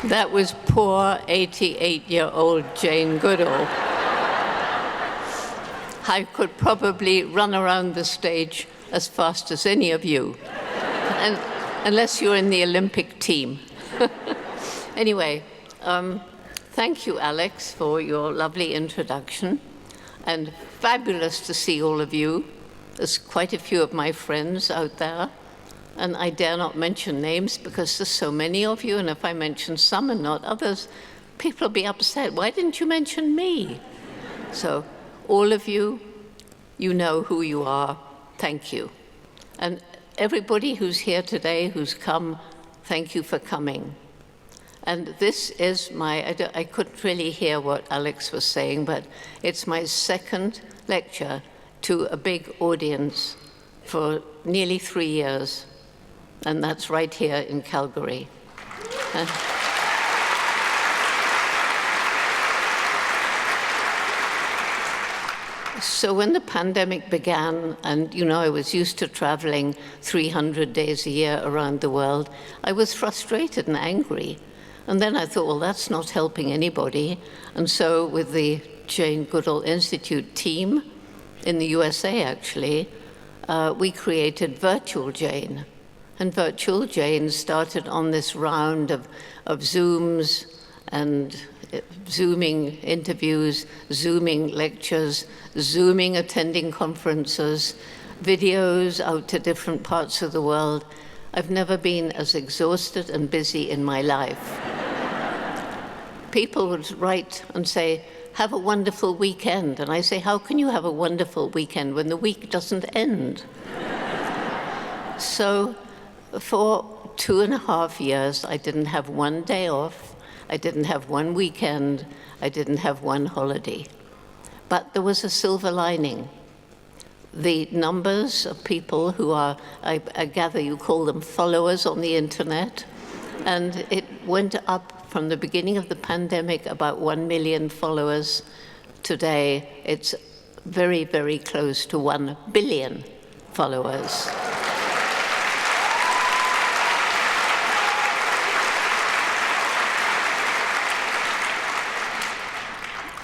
That was poor 88-year-old Jane Goodall. I could probably run around the stage as fast as any of you, and, unless you're in the Olympic team. Anyway, thank you, Alex, for your lovely introduction, and fabulous to see all of you. There's quite a few of my friends out there. And I dare not mention names because there's so many of you, and if I mention some and not others, people will be upset. Why didn't you mention me? So all of you, you know who you are. Thank you. And everybody who's here today, who's come, thank you for coming. And this is I couldn't really hear what Alex was saying, but it's my second lecture to a big audience for nearly 3 years. And that's right here in Calgary. So when the pandemic began, and I was used to traveling 300 days a year around the world, I was frustrated and angry. And then I thought, well, that's not helping anybody. And so with the Jane Goodall Institute team in the USA, actually, we created Virtual Jane. And Virtual Jane started on this round of Zooms and Zooming interviews, Zooming lectures, Zooming attending conferences, videos out to different parts of the world. I've never been as exhausted and busy in my life. People would write and say, have a wonderful weekend. And I say, how can you have a wonderful weekend when the week doesn't end? So, for 2.5 years, I didn't have one day off, I didn't have one weekend, I didn't have one holiday. But there was a silver lining. The numbers of people who are, I gather you call them followers on the internet, and it went up from the beginning of the pandemic, about 1 million followers. Today, it's very, very close to 1 billion followers.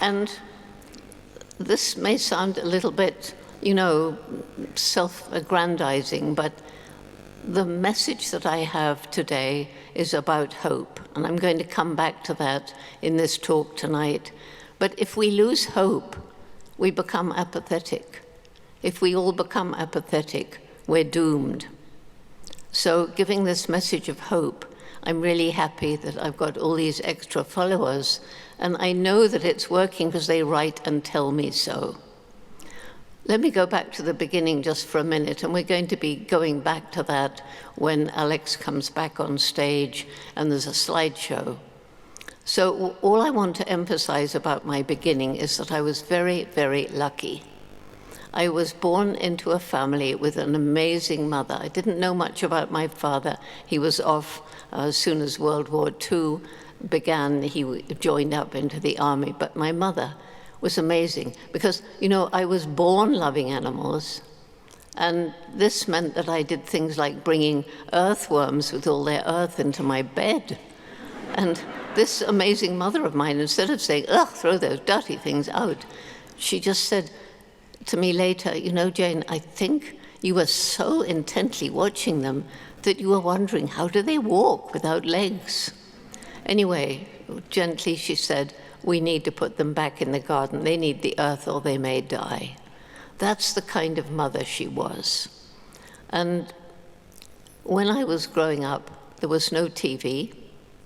And this may sound a little bit, self-aggrandizing, but the message that I have today is about hope. And I'm going to come back to that in this talk tonight. But if we lose hope, we become apathetic. If we all become apathetic, we're doomed. So giving this message of hope, I'm really happy that I've got all these extra followers, and I know that it's working because they write and tell me so. Let me go back to the beginning just for a minute, and we're going to be going back to that when Alex comes back on stage and there's a slideshow. So all I want to emphasize about my beginning is that I was very, very lucky. I was born into a family with an amazing mother. I didn't know much about my father. He was off as soon as World War II began. He joined up into the army. But my mother was amazing because, I was born loving animals. And this meant that I did things like bringing earthworms with all their earth into my bed. And this amazing mother of mine, instead of saying, ugh, throw those dirty things out, she just said to me later, Jane, I think you were so intently watching them that you were wondering, how do they walk without legs? Anyway, gently she said, we need to put them back in the garden. They need the earth or they may die. That's the kind of mother she was. And when I was growing up, there was no TV.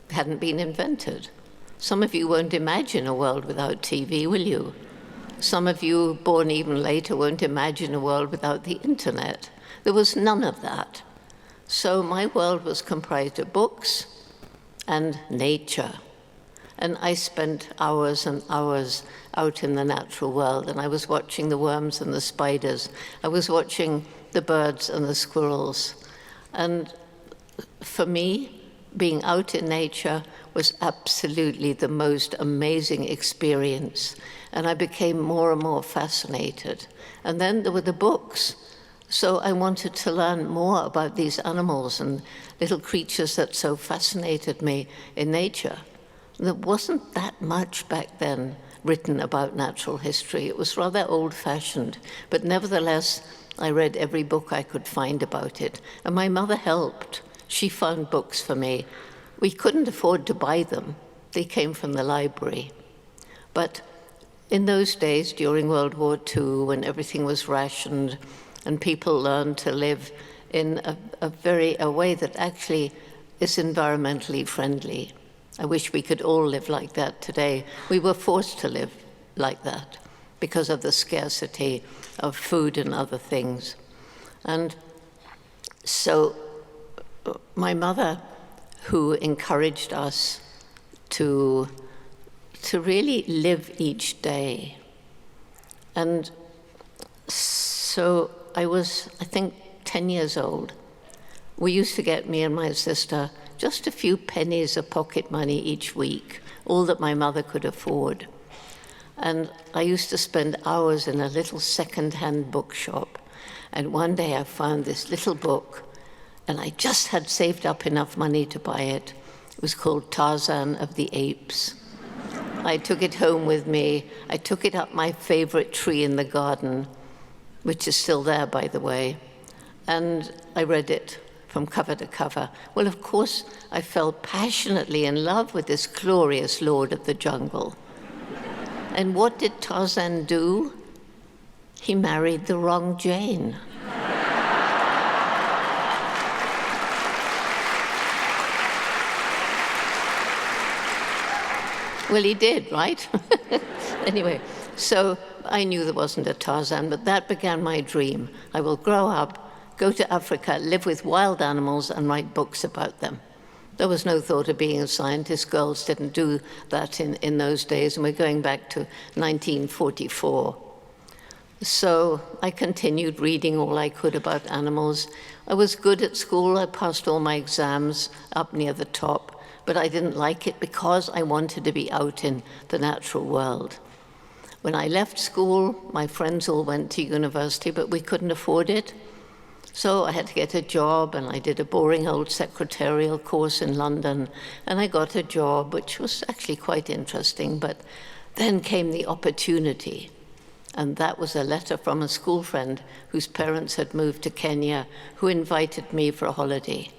It hadn't been invented. Some of you won't imagine a world without TV, will you? Some of you born even later won't imagine a world without the internet. There was none of that. So my world was comprised of books and nature. And I spent hours and hours out in the natural world, and I was watching the worms and the spiders. I was watching the birds and the squirrels. And for me, being out in nature was absolutely the most amazing experience. And I became more and more fascinated. And then there were the books. So I wanted to learn more about these animals and little creatures that so fascinated me in nature. There wasn't that much back then written about natural history. It was rather old-fashioned, but nevertheless, I read every book I could find about it. And my mother helped. She found books for me. We couldn't afford to buy them. They came from the library. But in those days, during World War II, when everything was rationed and people learned to live in a way that actually is environmentally friendly. I wish we could all live like that today. We were forced to live like that because of the scarcity of food and other things. And so my mother, who encouraged us to really live each day. And so I was, I think, 10 years old. We used to get, me and my sister, just a few pennies of pocket money each week, all that my mother could afford. And I used to spend hours in a little second-hand bookshop. And one day I found this little book, and I just had saved up enough money to buy it. It was called Tarzan of the Apes. I took it home with me. I took it up my favorite tree in the garden, which is still there, by the way, and I read it from cover to cover. Well, of course, I fell passionately in love with this glorious lord of the jungle. And what did Tarzan do? He married the wrong Jane. Well, he did, right? Anyway, so I knew there wasn't a Tarzan, but that began my dream. I will grow up, go to Africa, live with wild animals, and write books about them. There was no thought of being a scientist. Girls didn't do that in those days, and we're going back to 1944. So I continued reading all I could about animals. I was good at school. I passed all my exams up near the top. But I didn't like it because I wanted to be out in the natural world. When I left school, my friends all went to university, but we couldn't afford it. So I had to get a job, and I did a boring old secretarial course in London, and I got a job, which was actually quite interesting, but then came the opportunity. And that was a letter from a school friend whose parents had moved to Kenya, who invited me for a holiday.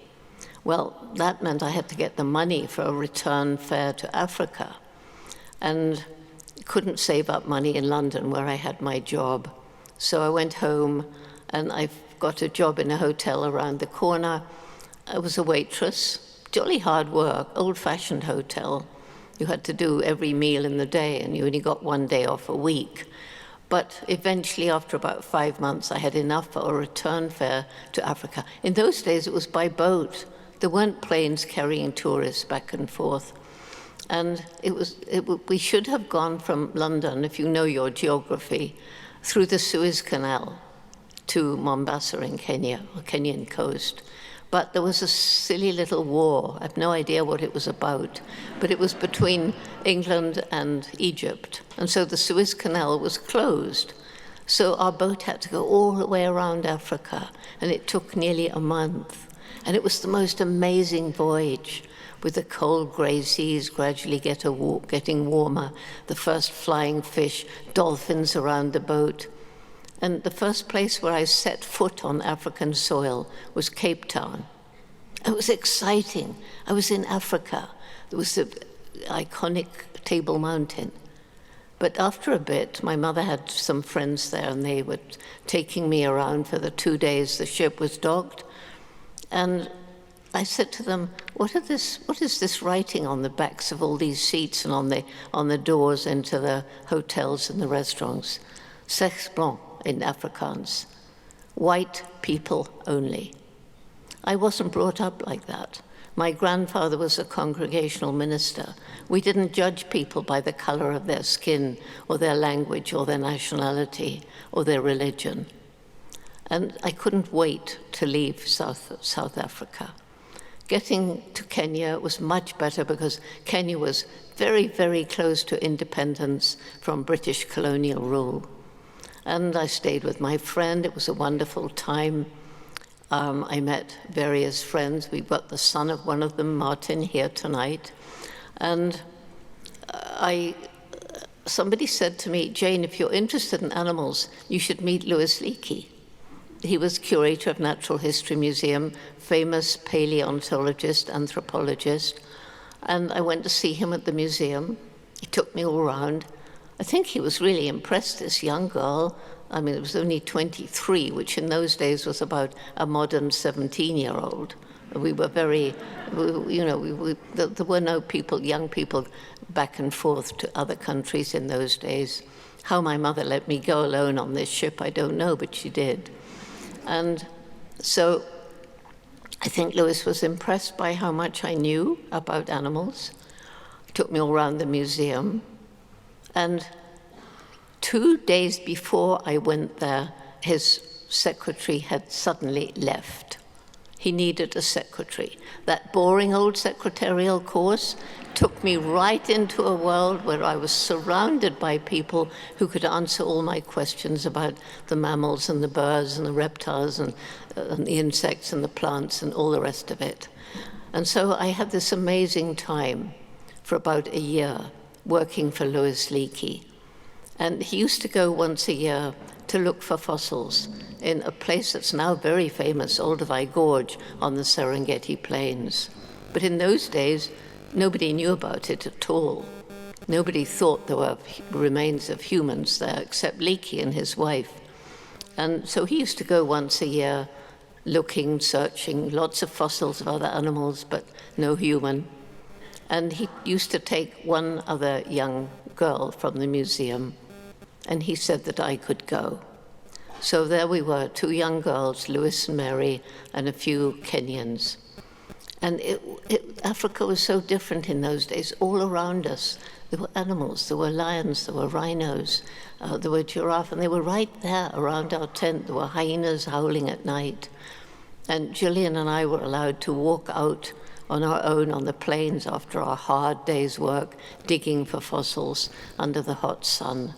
Well, that meant I had to get the money for a return fare to Africa, and couldn't save up money in London where I had my job. So I went home, and I got a job in a hotel around the corner. I was a waitress, jolly hard work, old-fashioned hotel. You had to do every meal in the day, and you only got one day off a week. But eventually, after about 5 months, I had enough for a return fare to Africa. In those days, it was by boat. There weren't planes carrying tourists back and forth. And we should have gone from London, if you know your geography, through the Suez Canal to Mombasa in Kenya, or Kenyan coast. But there was a silly little war. I have no idea what it was about, but it was between England and Egypt. And so the Suez Canal was closed. So our boat had to go all the way around Africa, and it took nearly a month. And it was the most amazing voyage, with the cold grey seas gradually getting warmer, the first flying fish, dolphins around the boat. And the first place where I set foot on African soil was Cape Town. It was exciting. I was in Africa. There was the iconic Table Mountain. But after a bit, my mother had some friends there, and they were taking me around for the 2 days the ship was docked. And I said to them, what is this writing on the backs of all these seats and on the doors into the hotels and the restaurants? Sexe blanc in Afrikaans. White people only. I wasn't brought up like that. My grandfather was a congregational minister. We didn't judge people by the color of their skin or their language or their nationality or their religion. And I couldn't wait to leave South Africa. Getting to Kenya was much better because Kenya was very, very close to independence from British colonial rule. And I stayed with my friend. It was a wonderful time. I met various friends. We've got the son of one of them, Martin, here tonight. And somebody said to me, Jane, if you're interested in animals, you should meet Louis Leakey. He was curator of Natural History Museum, famous paleontologist, anthropologist. And I went to see him at the museum. He took me all around. I think he was really impressed, this young girl. I mean, it was only 23, which in those days was about a modern 17-year-old. We were very, there were no people, young people, back and forth to other countries in those days. How my mother let me go alone on this ship, I don't know, but she did. And so I think Louis was impressed by how much I knew about animals. He took me all around the museum. And 2 days before I went there, his secretary had suddenly left. He needed a secretary. That boring old secretarial course took me right into a world where I was surrounded by people who could answer all my questions about the mammals and the birds and the reptiles and the insects and the plants and all the rest of it. And so I had this amazing time for about a year working for Louis Leakey. And he used to go once a year to look for fossils in a place that's now very famous, Olduvai Gorge on the Serengeti Plains. But in those days, nobody knew about it at all. Nobody thought there were remains of humans there except Leakey and his wife. And so he used to go once a year looking, searching, lots of fossils of other animals, but no human. And he used to take one other young girl from the museum, and he said that I could go. So there we were, 2 young girls, Louis and Mary, and a few Kenyans. And Africa was so different in those days. All around us, there were animals, there were lions, there were rhinos, there were giraffe, and they were right there around our tent. There were hyenas howling at night. And Gillian and I were allowed to walk out on our own on the plains after our hard day's work, digging for fossils under the hot sun.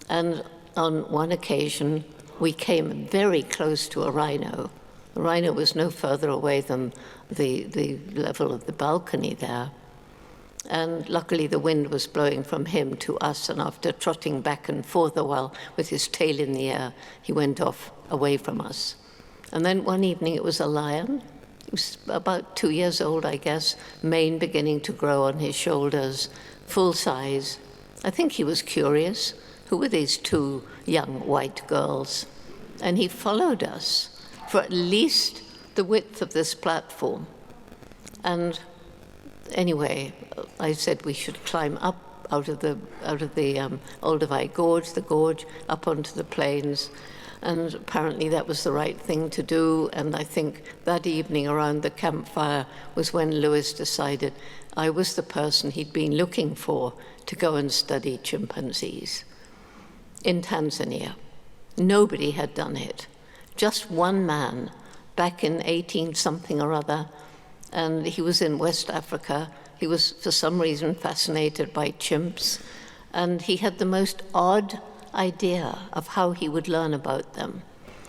And on one occasion, we came very close to a rhino. The rhino was no further away than the level of the balcony there. And luckily the wind was blowing from him to us, and after trotting back and forth a while with his tail in the air, he went off away from us. And then one evening it was a lion. He was about 2 years old, I guess, mane beginning to grow on his shoulders, full size. I think he was curious. Who were these 2 young white girls? And he followed us for at least the width of this platform. And anyway, I said we should climb up out of the Olduvai Gorge, the gorge, up onto the plains. And apparently that was the right thing to do. And I think that evening around the campfire was when Louis decided I was the person he'd been looking for to go and study chimpanzees in Tanzania. Nobody had done it. Just one man back in 18-something or other, and he was in West Africa. He was, for some reason, fascinated by chimps, and he had the most odd idea of how he would learn about them.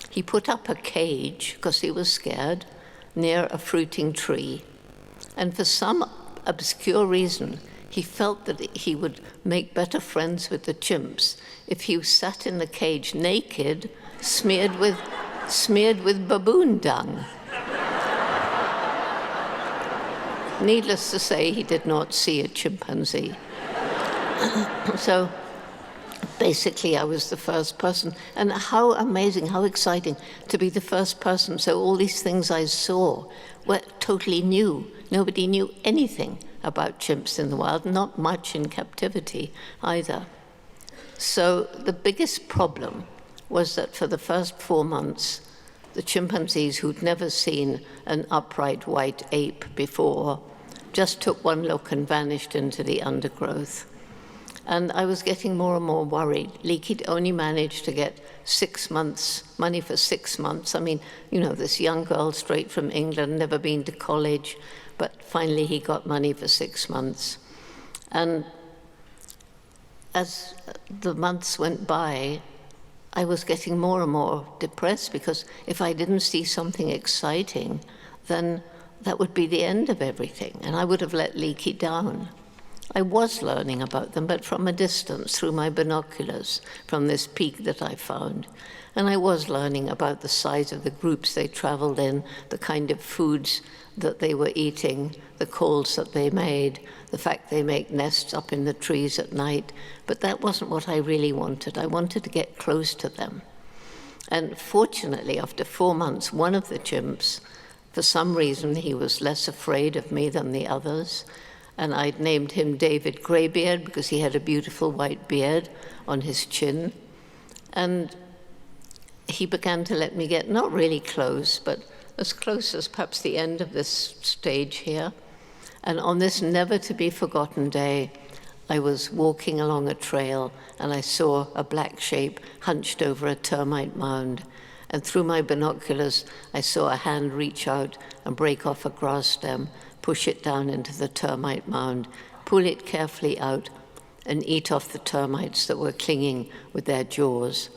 He put up a cage, because he was scared, near a fruiting tree, and for some obscure reason, he felt that he would make better friends with the chimps if he sat in the cage naked, smeared with baboon dung. Needless to say, he did not see a chimpanzee. So basically, I was the first person. And how amazing, how exciting to be the first person. So all these things I saw were totally new. Nobody knew anything about chimps in the wild, not much in captivity either. So the biggest problem was that for the first 4 months, the chimpanzees who'd never seen an upright white ape before just took one look and vanished into the undergrowth. And I was getting more and more worried. Leakey'd only managed to get 6 months, money for 6 months. I mean, you know, this young girl straight from England, never been to college, but finally he got money for 6 months. And as the months went by, I was getting more and more depressed, because if I didn't see something exciting, then that would be the end of everything, and I would have let Leakey down. I was learning about them, but from a distance, through my binoculars, from this peak that I found. And I was learning about the size of the groups they traveled in, the kind of foods that they were eating, the calls that they made, the fact they make nests up in the trees at night. But that wasn't what I really wanted. I wanted to get close to them. And fortunately, after 4 months, one of the chimps, for some reason, he was less afraid of me than the others. And I'd named him David Greybeard because he had a beautiful white beard on his chin. And he began to let me get not really close, but as close as perhaps the end of this stage here. And on this never-to-be-forgotten day, I was walking along a trail and I saw a black shape hunched over a termite mound. And through my binoculars, I saw a hand reach out and break off a grass stem, push it down into the termite mound, pull it carefully out, and eat off the termites that were clinging with their jaws.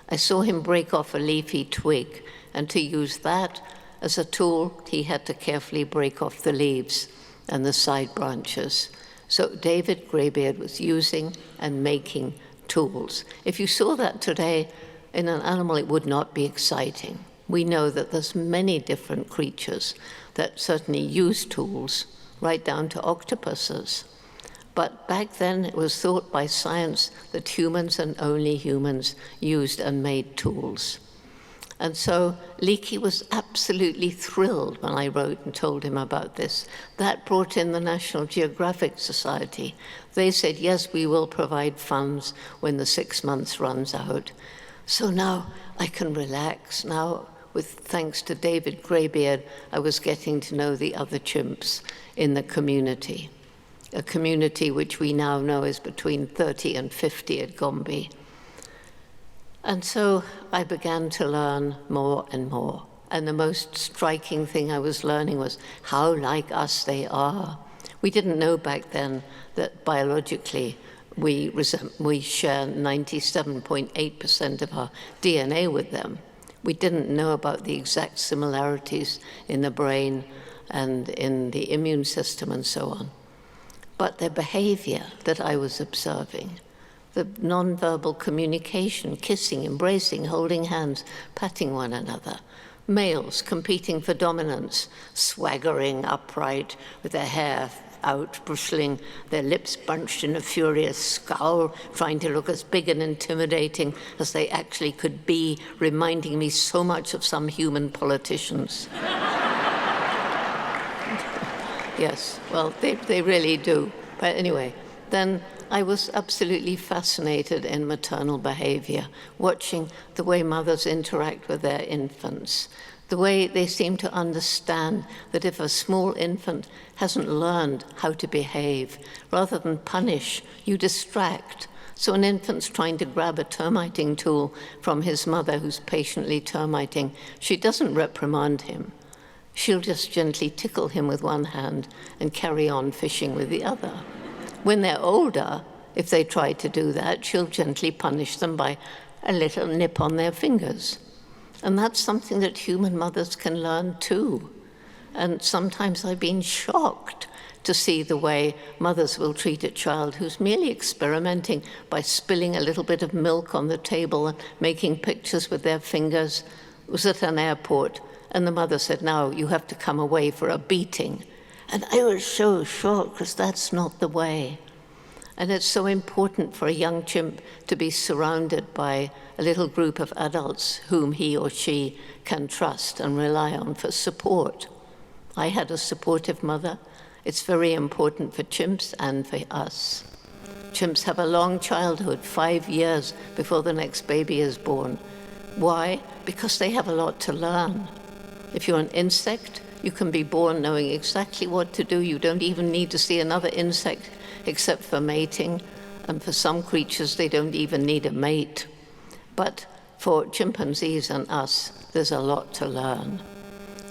I saw him break off a leafy twig, and to use that as a tool, he had to carefully break off the leaves and the side branches. So David Greybeard was using and making tools. If you saw that today in an animal, it would not be exciting. We know that there's many different creatures that certainly use tools, right down to octopuses. But back then, it was thought by science that humans and only humans used and made tools. And so Leakey was absolutely thrilled when I wrote and told him about this. That brought in the National Geographic Society. They said, yes, we will provide funds when the 6 months runs out. So now I can relax. Now, thanks to David Greybeard, I was getting to know the other chimps in the community, a community which we now know is between 30 and 50 at Gombi. And so I began to learn more and more. And the most striking thing I was learning was how like us they are. We didn't know back then that biologically we share 97.8% of our DNA with them. We didn't know about the exact similarities in the brain and in the immune system and so on. But their behavior that I was observing, the nonverbal communication, kissing, embracing, holding hands, patting one another, males competing for dominance, swaggering upright with their hair out, bristling, their lips bunched in a furious scowl, trying to look as big and intimidating as they actually could be, reminding me so much of some human politicians. Yes, well, they really do. But anyway, then I was absolutely fascinated in maternal behavior, watching the way mothers interact with their infants, the way they seem to understand that if a small infant hasn't learned how to behave, rather than punish, you distract. So an infant's trying to grab a termiting tool from his mother who's patiently termiting. She doesn't reprimand him. She'll just gently tickle him with one hand and carry on fishing with the other. When they're older, if they try to do that, she'll gently punish them by a little nip on their fingers. And that's something that human mothers can learn too. And sometimes I've been shocked to see the way mothers will treat a child who's merely experimenting by spilling a little bit of milk on the table and making pictures with their fingers. It was at an airport, and the mother said, "Now you have to come away for a beating." And I was so shocked, because that's not the way. And it's so important for a young chimp to be surrounded by a little group of adults whom he or she can trust and rely on for support. I had a supportive mother. It's very important for chimps and for us. Chimps have a long childhood, 5 years before the next baby is born. Why? Because they have a lot to learn. If you're an insect, you can be born knowing exactly what to do. You don't even need to see another insect except for mating. And for some creatures, they don't even need a mate. But for chimpanzees and us, there's a lot to learn.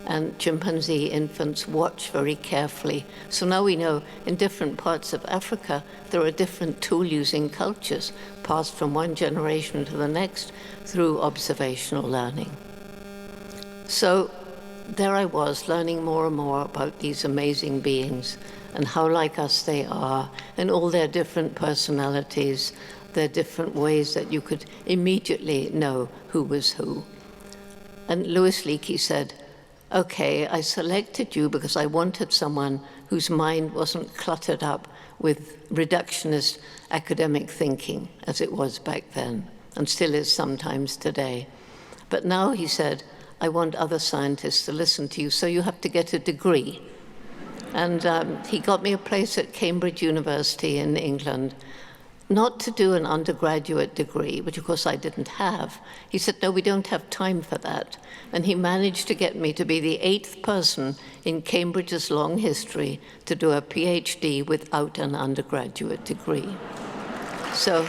And chimpanzee infants watch very carefully. So now we know in different parts of Africa, there are different tool-using cultures passed from one generation to the next through observational learning. So there I was, learning more and more about these amazing beings and how like us they are, and all their different personalities, their different ways that you could immediately know who was who. And Louis Leakey said, okay, I selected you because I wanted someone whose mind wasn't cluttered up with reductionist academic thinking, as it was back then, and still is sometimes today. But now, he said, I want other scientists to listen to you, so you have to get a degree. And he got me a place at Cambridge University in England, not to do an undergraduate degree, which of course I didn't have. He said, no, we don't have time for that. And he managed to get me to be the 8th person in Cambridge's long history to do a PhD without an undergraduate degree. So,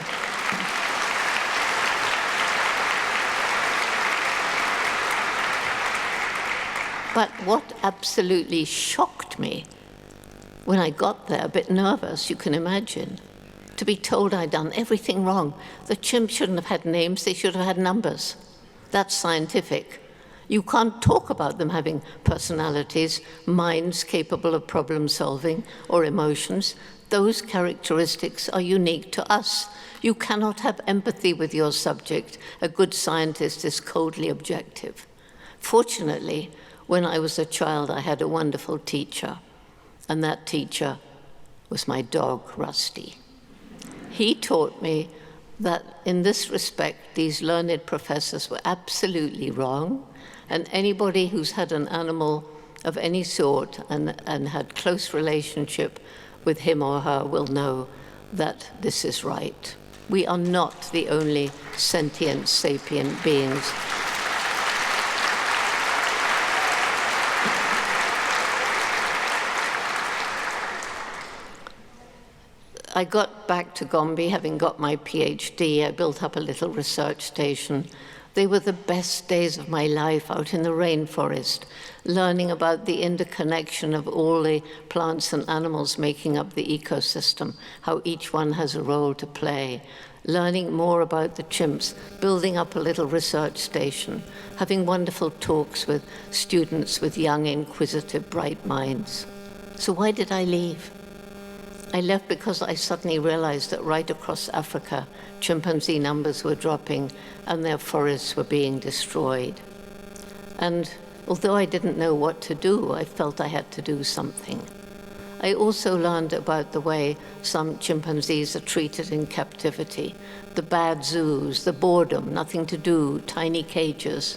but what absolutely shocked me when I got there, a bit nervous, you can imagine, to be told I'd done everything wrong. The chimps shouldn't have had names, they should have had numbers. That's scientific. You can't talk about them having personalities, minds capable of problem solving, or emotions. Those characteristics are unique to us. You cannot have empathy with your subject. A good scientist is coldly objective. Fortunately, when I was a child, I had a wonderful teacher, and that teacher was my dog, Rusty. He taught me that in this respect, these learned professors were absolutely wrong, and anybody who's had an animal of any sort and had close relationship with him or her will know that this is right. We are not the only sentient, sapient beings. I got back to Gombi, having got my PhD. I built up a little research station. They were the best days of my life out in the rainforest, learning about the interconnection of all the plants and animals making up the ecosystem, how each one has a role to play, learning more about the chimps, building up a little research station, having wonderful talks with students with young, inquisitive, bright minds. So why did I leave? I left because I suddenly realized that right across Africa, chimpanzee numbers were dropping and their forests were being destroyed. And although I didn't know what to do, I felt I had to do something. I also learned about the way some chimpanzees are treated in captivity, the bad zoos, the boredom, nothing to do, tiny cages.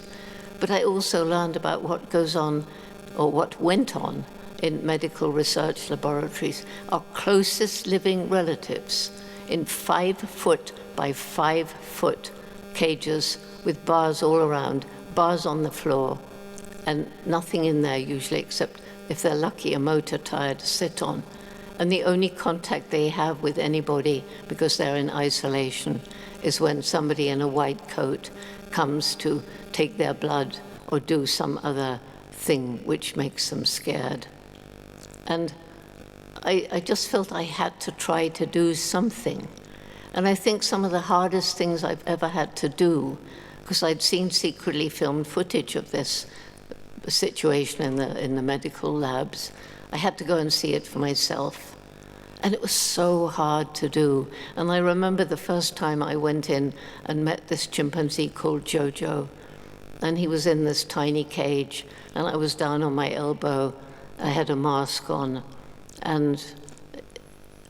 But I also learned about what goes on, or what went on, in medical research laboratories. Our closest living relatives in 5-foot by 5-foot cages with bars all around, bars on the floor, and nothing in there usually except, if they're lucky, a motor tire to sit on. And the only contact they have with anybody, because they're in isolation, is when somebody in a white coat comes to take their blood or do some other thing which makes them scared. And I just felt I had to try to do something. And I think some of the hardest things I've ever had to do, because I'd seen secretly filmed footage of this situation in the medical labs, I had to go and see it for myself. And it was so hard to do. And I remember the first time I went in and met this chimpanzee called Jojo. And he was in this tiny cage, and I was down on my elbow. I had a mask on, and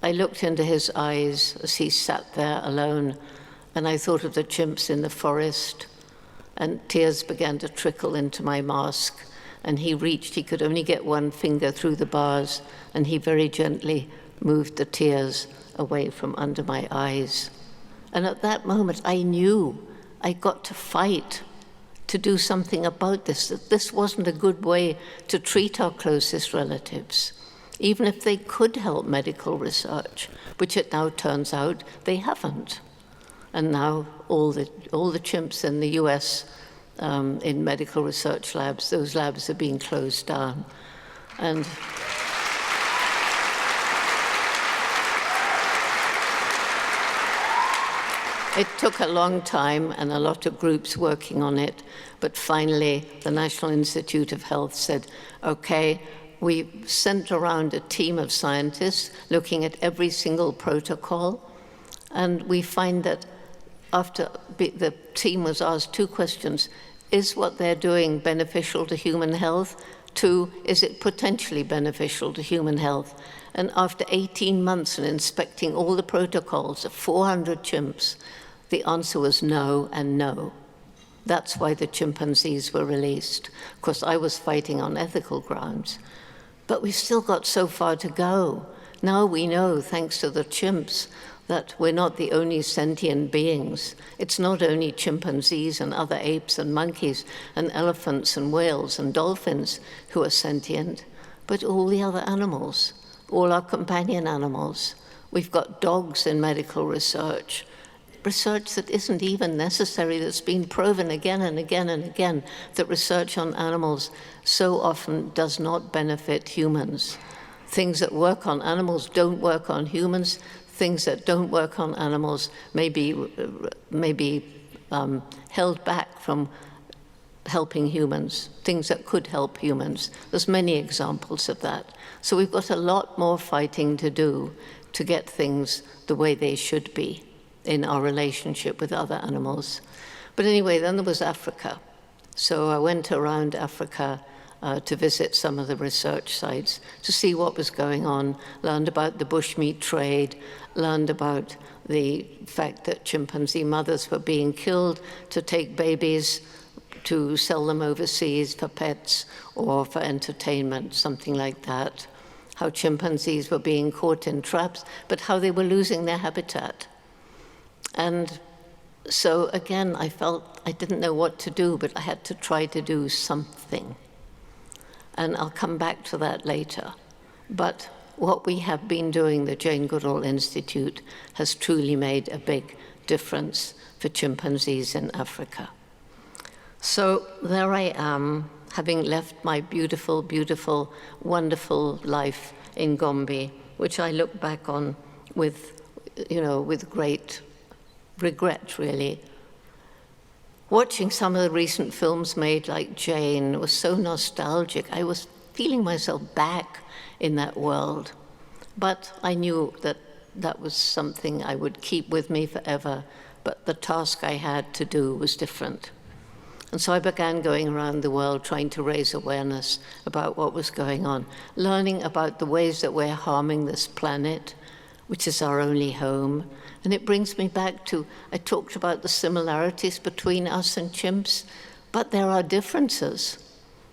I looked into his eyes as he sat there alone, and I thought of the chimps in the forest, and tears began to trickle into my mask, and he could only get one finger through the bars, and he very gently moved the tears away from under my eyes. And at that moment, I knew I got to fight to do something about this, that this wasn't a good way to treat our closest relatives. even if they could help medical research, which it now turns out they haven't. And now all the chimps in the US in medical research labs, those labs are being closed down. And it took a long time and a lot of groups working on it, but finally the National Institute of Health said, okay, we sent around a team of scientists looking at every single protocol, and we find that after the team was asked 2 questions: is what they're doing beneficial to human health? 2, is it potentially beneficial to human health? And after 18 months and inspecting all the protocols of 400 chimps, the answer was no and no. That's why the chimpanzees were released. Of course, I was fighting on ethical grounds. But we've still got so far to go. Now we know, thanks to the chimps, that we're not the only sentient beings. It's not only chimpanzees and other apes and monkeys and elephants and whales and dolphins who are sentient, but all the other animals, all our companion animals. We've got dogs in medical research that isn't even necessary, that's been proven again and again and again, that research on animals so often does not benefit humans. Things that work on animals don't work on humans. Things that don't work on animals may be held back from helping humans, things that could help humans. There's many examples of that. So we've got a lot more fighting to do to get things the way they should be in our relationship with other animals. But anyway, then there was Africa. So I went around Africa to visit some of the research sites to see what was going on, learned about the bushmeat trade, learned about the fact that chimpanzee mothers were being killed to take babies to sell them overseas for pets or for entertainment, something like that. How chimpanzees were being caught in traps, but how they were losing their habitat. And so again, I felt I didn't know what to do, but I had to try to do something. And I'll come back to that later. But what we have been doing, the Jane Goodall Institute, has truly made a big difference for chimpanzees in Africa. So there I am, having left my beautiful, beautiful, wonderful life in Gombi, which I look back on with great regret, really. Watching some of the recent films made, like Jane, was so nostalgic. I was feeling myself back in that world. But I knew that that was something I would keep with me forever, but the task I had to do was different. And so I began going around the world trying to raise awareness about what was going on, learning about the ways that we're harming this planet, which is our only home. And it brings me back to, I talked about the similarities between us and chimps, but there are differences.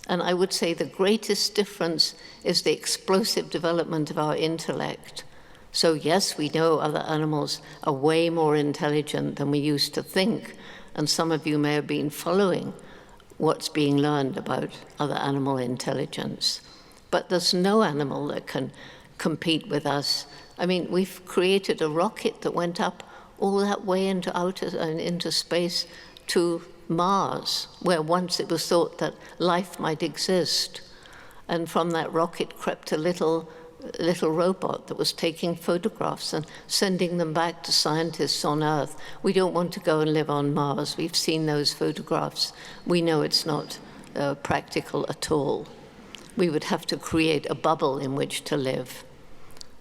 And I would say the greatest difference is the explosive development of our intellect. So yes, we know other animals are way more intelligent than we used to think. And some of you may have been following what's being learned about other animal intelligence. But there's no animal that can compete with us. I mean, we've created a rocket that went up all that way into space to Mars, where once it was thought that life might exist. And from that rocket crept a little robot that was taking photographs and sending them back to scientists on Earth. We don't want to go and live on Mars. We've seen those photographs. We know it's not practical at all. We would have to create a bubble in which to live.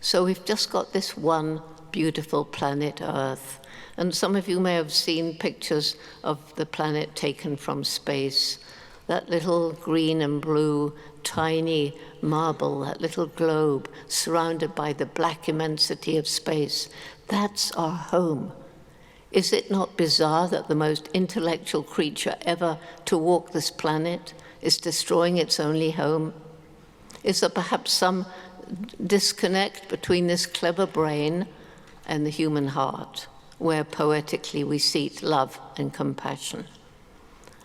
So we've just got this one beautiful planet Earth. And some of you may have seen pictures of the planet taken from space. That little green and blue, tiny marble, that little globe surrounded by the black immensity of space. That's our home. Is it not bizarre that the most intellectual creature ever to walk this planet is destroying its only home? Is there perhaps some disconnect between this clever brain and the human heart, where poetically we seek love and compassion?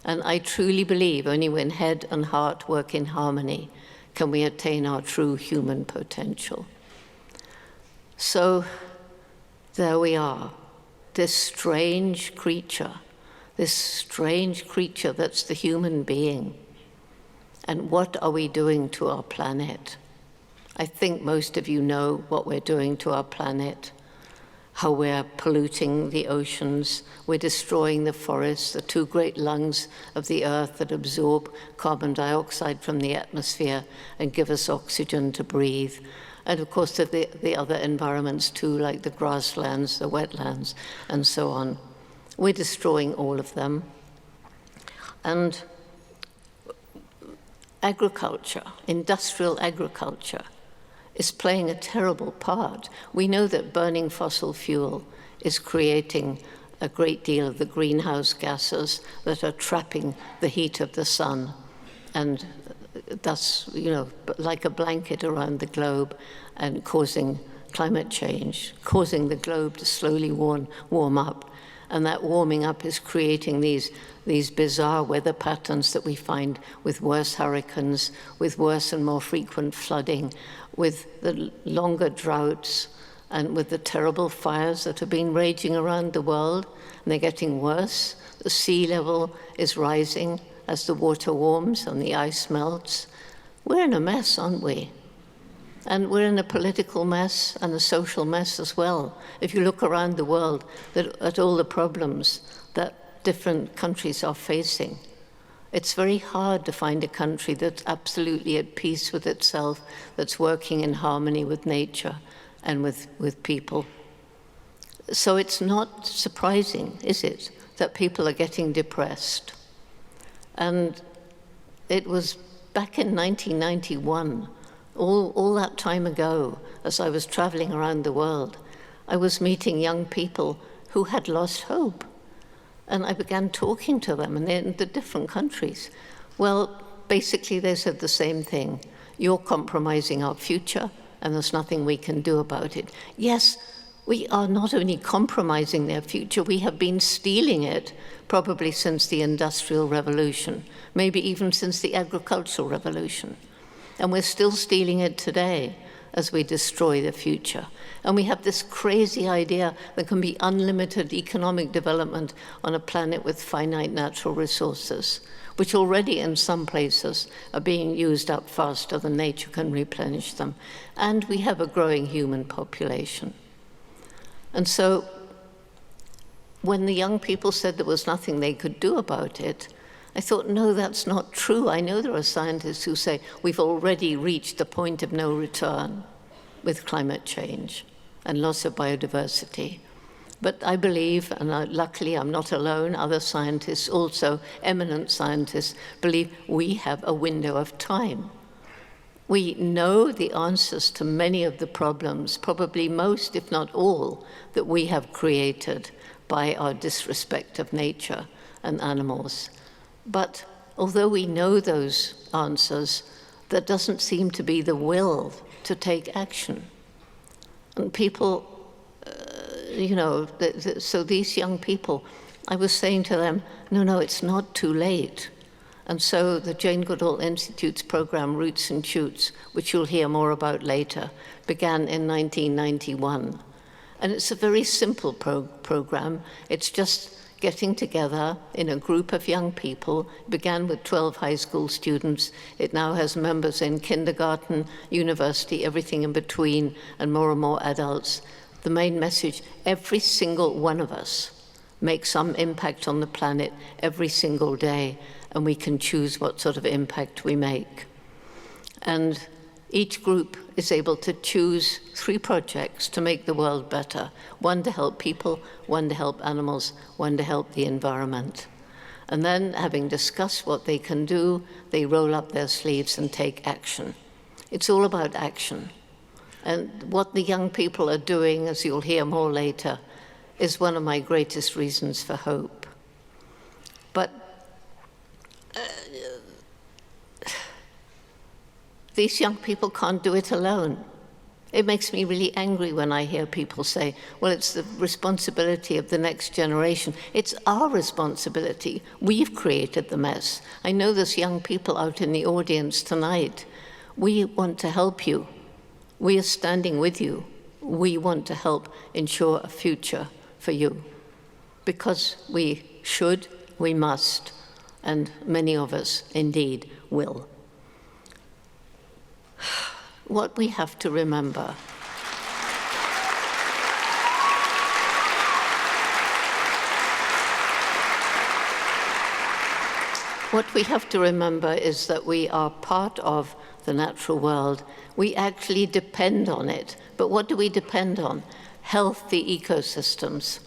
And I truly believe only when head and heart work in harmony can we attain our true human potential. So there we are, this strange creature that's the human being. And what are we doing to our planet? I think most of you know what we're doing to our planet, how we're polluting the oceans, we're destroying the forests, the two great lungs of the earth that absorb carbon dioxide from the atmosphere and give us oxygen to breathe. And of course, the other environments too, like the grasslands, the wetlands, and so on. We're destroying all of them. And agriculture, industrial agriculture, is playing a terrible part. We know that burning fossil fuel is creating a great deal of the greenhouse gases that are trapping the heat of the sun, and thus, like a blanket around the globe, and causing climate change, causing the globe to slowly warm up. And that warming up is creating these bizarre weather patterns that we find with worse hurricanes, with worse and more frequent flooding, with the longer droughts, and with the terrible fires that have been raging around the world, and they're getting worse. The sea level is rising as the water warms and the ice melts. We're in a mess, aren't we? And we're in a political mess and a social mess as well. If you look around the world at all the problems that different countries are facing, it's very hard to find a country that's absolutely at peace with itself, that's working in harmony with nature and with people. So it's not surprising, is it, that people are getting depressed? And it was back in 1991, all that time ago, as I was traveling around the world, I was meeting young people who had lost hope. And I began talking to them, and they're in the different countries. Well, basically they said the same thing. You're compromising our future, and there's nothing we can do about it. Yes, we are not only compromising their future, we have been stealing it probably since the Industrial Revolution, maybe even since the Agricultural Revolution. And we're still stealing it today as we destroy the future. And we have this crazy idea there can be unlimited economic development on a planet with finite natural resources, which already in some places are being used up faster than nature can replenish them. And we have a growing human population. And so when the young people said there was nothing they could do about it, I thought, no, that's not true. I know there are scientists who say we've already reached the point of no return with climate change and loss of biodiversity. But I believe, and luckily I'm not alone, other scientists, also eminent scientists, believe we have a window of time. We know the answers to many of the problems, probably most, if not all, that we have created by our disrespect of nature and animals. But although we know those answers, there doesn't seem to be the will to take action. And people, so these young people, I was saying to them, no, it's not too late. And so the Jane Goodall Institute's program, Roots and Shoots, which you'll hear more about later, began in 1991. And it's a very simple program. It's just getting together in a group of young people. It began with 12 high school students. It now has members in kindergarten, university, everything in between, and more adults. The main message, every single one of us makes some impact on the planet every single day, and we can choose what sort of impact we make. And each group is able to choose 3 projects to make the world better. 1 to help people, 1 to help animals, 1 to help the environment. And then, having discussed what they can do, they roll up their sleeves and take action. It's all about action. And what the young people are doing, as you'll hear more later, is one of my greatest reasons for hope. But these young people can't do it alone. It makes me really angry when I hear people say, well, it's the responsibility of the next generation. It's our responsibility. We've created the mess. I know there's young people out in the audience tonight. We want to help you. We are standing with you. We want to help ensure a future for you. Because we should, we must, and many of us indeed will. What we have to remember is that we are part of the natural world. We actually depend on it. But what do we depend on? Healthy ecosystems.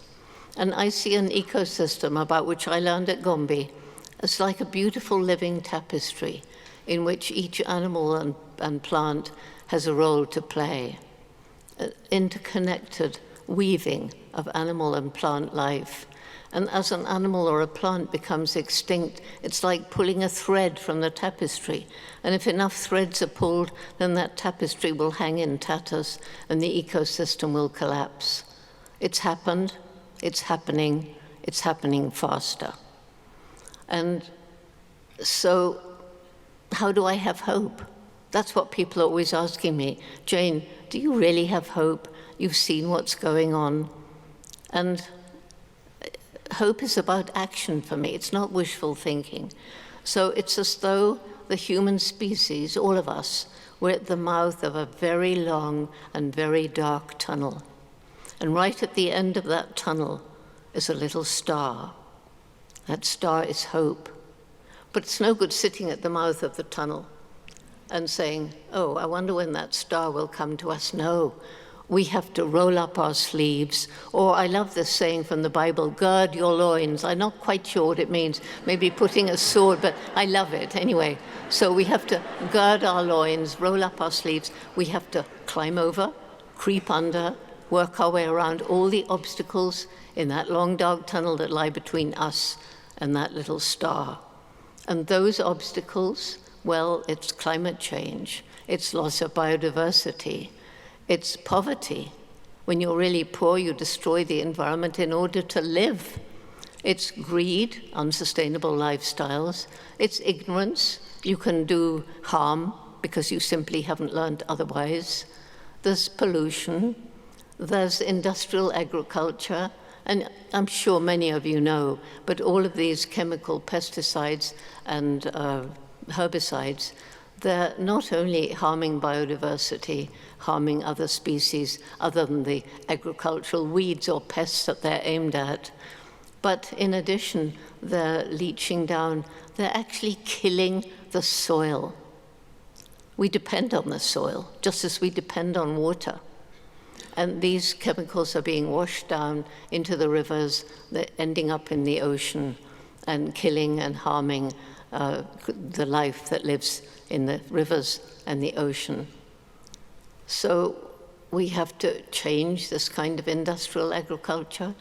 And I see an ecosystem about which I learned at Gombi. It's like a beautiful living tapestry in which each animal and plant has a role to play. Interconnected weaving of animal and plant life. And as an animal or a plant becomes extinct, it's like pulling a thread from the tapestry. And if enough threads are pulled, then that tapestry will hang in tatters and the ecosystem will collapse. It's happened, it's happening faster. And so, how do I have hope? That's what people are always asking me. Jane, do you really have hope? You've seen what's going on. And hope is about action for me. It's not wishful thinking. So it's as though the human species, all of us, we're at the mouth of a very long and very dark tunnel. And right at the end of that tunnel is a little star. That star is hope. But it's no good sitting at the mouth of the tunnel and saying, oh, I wonder when that star will come to us. No, we have to roll up our sleeves. Or I love this saying from the Bible, gird your loins. I'm not quite sure what it means, maybe putting a sword, but I love it anyway. So we have to gird our loins, roll up our sleeves. We have to climb over, creep under, work our way around all the obstacles in that long dark tunnel that lie between us and that little star. And those obstacles, well, it's climate change, it's loss of biodiversity, it's poverty. When you're really poor, you destroy the environment in order to live. It's greed, unsustainable lifestyles. It's ignorance. You can do harm because you simply haven't learned otherwise. There's pollution. There's industrial agriculture. And I'm sure many of you know, but all of these chemical pesticides and herbicides, they're not only harming biodiversity, harming other species other than the agricultural weeds or pests that they're aimed at, but in addition, they're leaching down, they're actually killing the soil. We depend on the soil, just as we depend on water. And these chemicals are being washed down into the rivers, they're ending up in the ocean and killing and harming the life that lives in the rivers and the ocean. So we have to change this kind of industrial agriculture,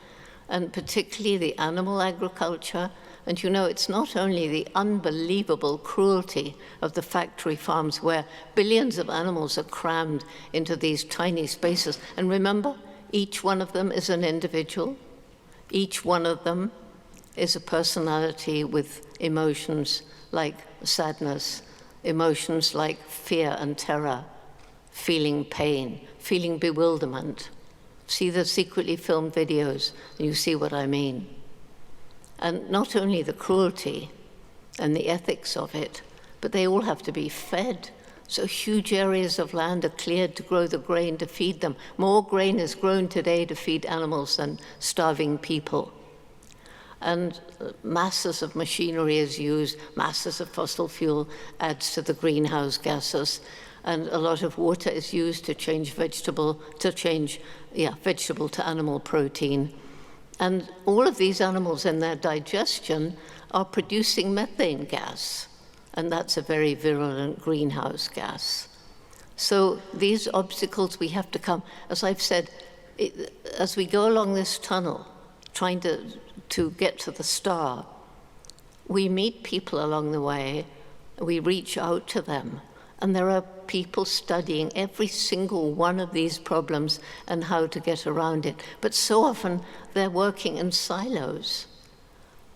and particularly the animal agriculture. And you know, it's not only the unbelievable cruelty of the factory farms where billions of animals are crammed into these tiny spaces. And remember, each one of them is an individual. Each one of them is a personality with emotions like sadness, emotions like fear and terror, feeling pain, feeling bewilderment. See the secretly filmed videos, and you see what I mean. And not only the cruelty and the ethics of it, but they all have to be fed. So huge areas of land are cleared to grow the grain to feed them. More grain is grown today to feed animals than starving people. And masses of machinery is used, masses of fossil fuel adds to the greenhouse gases, and a lot of water is used to change vegetable to animal protein. And all of these animals in their digestion are producing methane gas, and that's a very virulent greenhouse gas. So these obstacles we have to come, as I've said, as we go along this tunnel, trying to get to the star, we meet people along the way, we reach out to them, and there are people studying every single one of these problems and how to get around it. But so often they're working in silos.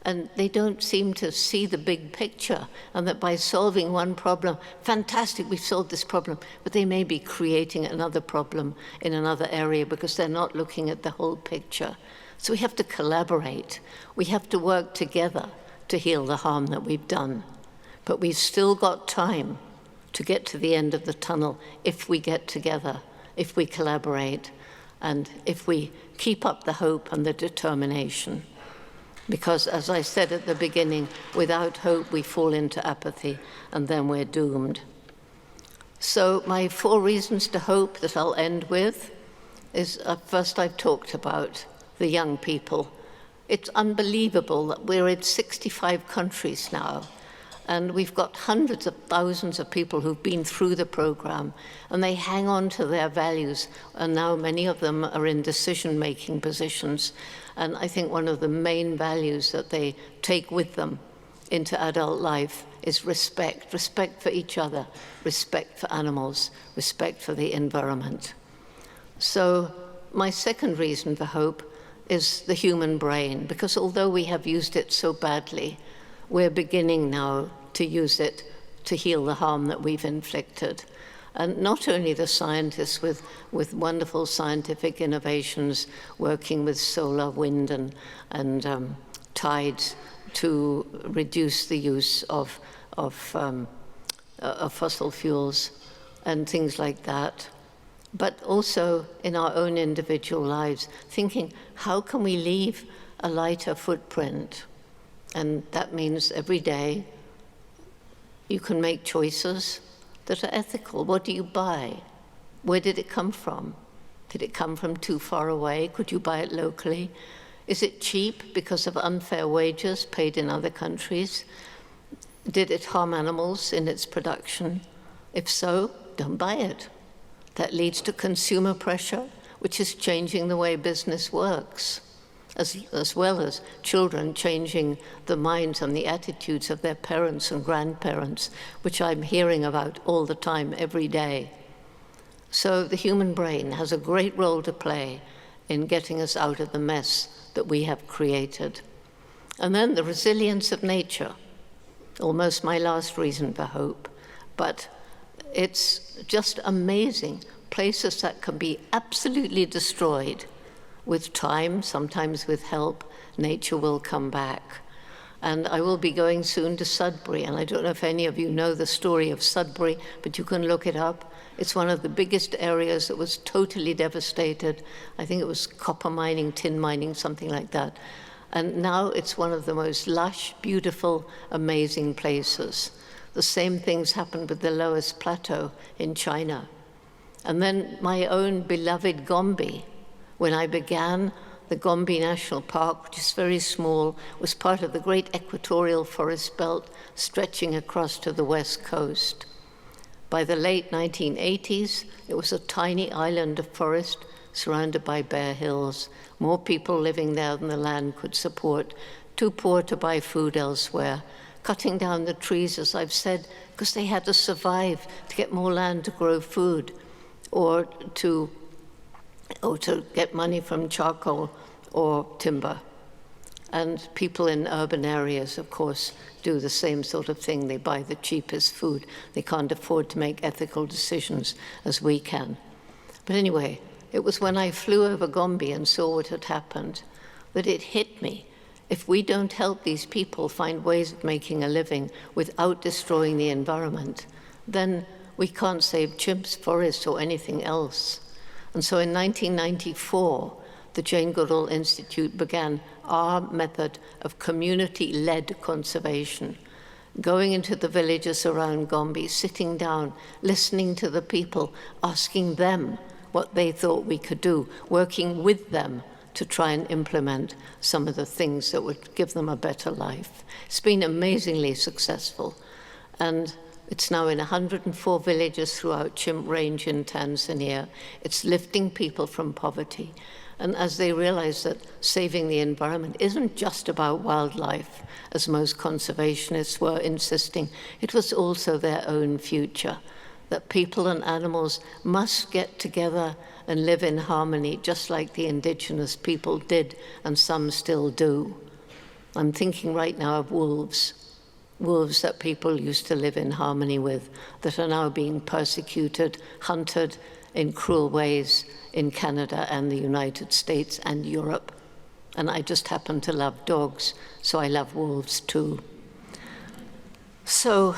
and they don't seem to see the big picture, and that by solving one problem, fantastic, we've solved this problem, but they may be creating another problem in another area because they're not looking at the whole picture. So we have to collaborate. We have to work together to heal the harm that we've done. But we've still got time to get to the end of the tunnel if we get together, if we collaborate, and if we keep up the hope and the determination. Because, as I said at the beginning, without hope we fall into apathy, and then we're doomed. So my 4 reasons to hope that I'll end with is, first I've talked about the young people. It's unbelievable that we're in 65 countries now, and we've got hundreds of thousands of people who've been through the program, and they hang on to their values, and now many of them are in decision-making positions. And I think one of the main values that they take with them into adult life is respect. Respect for each other, respect for animals, respect for the environment. So my second reason for hope is the human brain, because although we have used it so badly, we're beginning now to use it to heal the harm that we've inflicted. And not only the scientists with wonderful scientific innovations working with solar, wind, and tides to reduce the use of fossil fuels and things like that, but also in our own individual lives, thinking, how can we leave a lighter footprint? And that means every day you can make choices that are ethical. What do you buy? Where did it come from? Did it come from too far away? Could you buy it locally? Is it cheap because of unfair wages paid in other countries? Did it harm animals in its production? If so, don't buy it. That leads to consumer pressure, which is changing the way business works, as well as children changing the minds and the attitudes of their parents and grandparents, which I'm hearing about all the time, every day. So the human brain has a great role to play in getting us out of the mess that we have created. And then the resilience of nature, almost my last reason for hope. But it's just amazing, places that can be absolutely destroyed. With time, sometimes with help, nature will come back. And I will be going soon to Sudbury, and I don't know if any of you know the story of Sudbury, but you can look it up. It's one of the biggest areas that was totally devastated. I think it was copper mining, tin mining, something like that. And now it's one of the most lush, beautiful, amazing places. The same things happened with the lowest plateau in China. And then my own beloved Gombi. When I began, the Gombi National Park, which is very small, was part of the great equatorial forest belt stretching across to the west coast. By the late 1980s, it was a tiny island of forest surrounded by bare hills, more people living there than the land could support, too poor to buy food elsewhere, cutting down the trees, as I've said, because they had to survive to get more land to grow food, or to get money from charcoal or timber. And people in urban areas, of course, do the same sort of thing. They buy the cheapest food. They can't afford to make ethical decisions as we can. But anyway, it was when I flew over Gombi and saw what had happened that it hit me. If we don't help these people find ways of making a living without destroying the environment, then we can't save chimps, forests, or anything else. And so in 1994, the Jane Goodall Institute began our method of community-led conservation, going into the villages around Gombi, sitting down, listening to the people, asking them what they thought we could do, working with them to try and implement some of the things that would give them a better life. It's been amazingly successful. And it's now in 104 villages throughout Chimp Range in Tanzania. It's lifting people from poverty. And as they realize that saving the environment isn't just about wildlife, as most conservationists were insisting, it was also their own future, that people and animals must get together and live in harmony, just like the indigenous people did, and some still do. I'm thinking right now of wolves that people used to live in harmony with, that are now being persecuted, hunted in cruel ways in Canada and the United States and Europe. And I just happen to love dogs, so I love wolves too. So,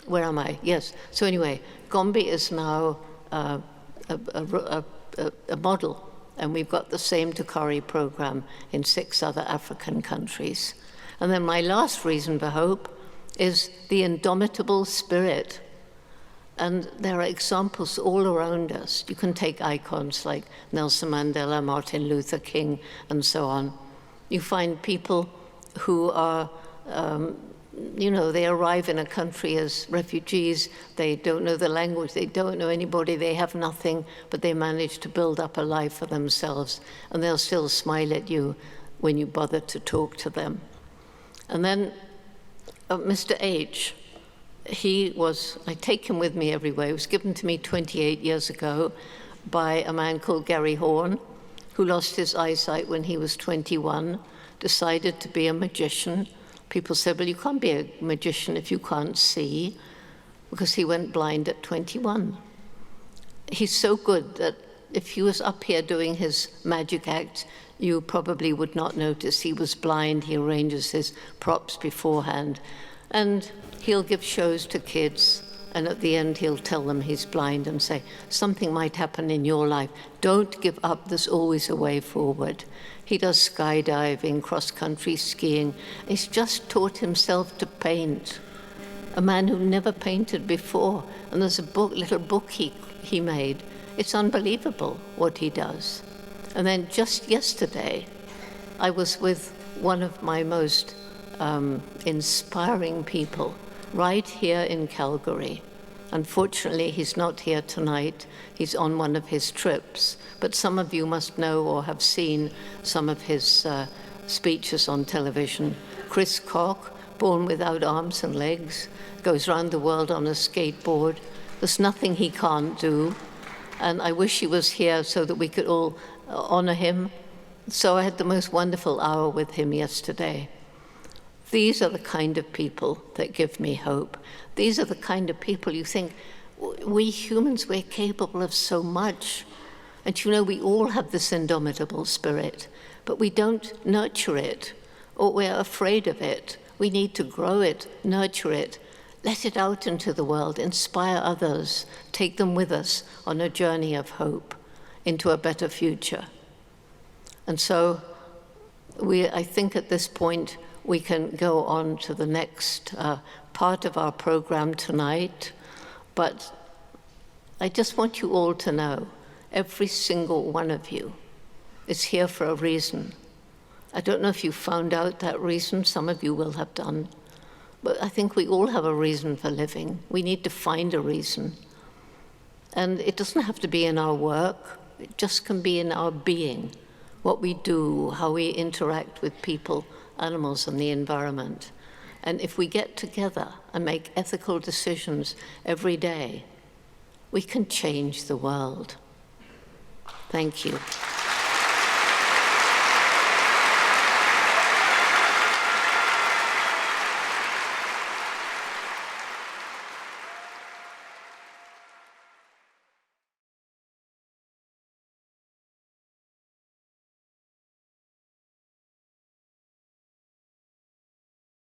where am I? Yes. So anyway, Gombi is now a model, and we've got the same Tukari program in 6 other African countries. And then my last reason for hope is the Indomitable Spirit. And there are examples all around us. You can take icons like Nelson Mandela, Martin Luther King, and so on. You find people who are, they arrive in a country as refugees, they don't know the language, they don't know anybody, they have nothing, but they manage to build up a life for themselves, and they'll still smile at you when you bother to talk to them. And then Mr. H, I take him with me everywhere. He was given to me 28 years ago by a man called Gary Horn, who lost his eyesight when he was 21, decided to be a magician. People said, well, you can't be a magician if you can't see, because he went blind at 21. He's so good that if he was up here doing his magic act, you probably would not notice he was blind. He arranges his props beforehand. And he'll give shows to kids, and at the end he'll tell them he's blind and say, something might happen in your life. Don't give up, there's always a way forward. He does skydiving, cross-country skiing. He's just taught himself to paint. A man who never painted before. And there's a little book he made. It's unbelievable what he does. And then just yesterday, I was with one of my most inspiring people right here in Calgary. Unfortunately, he's not here tonight. He's on one of his trips. But some of you must know or have seen some of his speeches on television. Chris Koch, born without arms and legs, goes around the world on a skateboard. There's nothing he can't do. And I wish he was here so that we could all honor him. So I had the most wonderful hour with him yesterday. These are the kind of people that give me hope. These are the kind of people you think, we humans, we're capable of so much. And we all have this indomitable spirit, but we don't nurture it, or we're afraid of it. We need to grow it, nurture it, let it out into the world, inspire others, take them with us on a journey of hope into a better future. And so I think at this point, we can go on to the next part of our program tonight. But I just want you all to know, every single one of you is here for a reason. I don't know if you found out that reason. Some of you will have done. But I think we all have a reason for living. We need to find a reason. And it doesn't have to be in our work. It just can be in our being, what we do, how we interact with people, animals, and the environment. And if we get together and make ethical decisions every day, we can change the world. Thank you.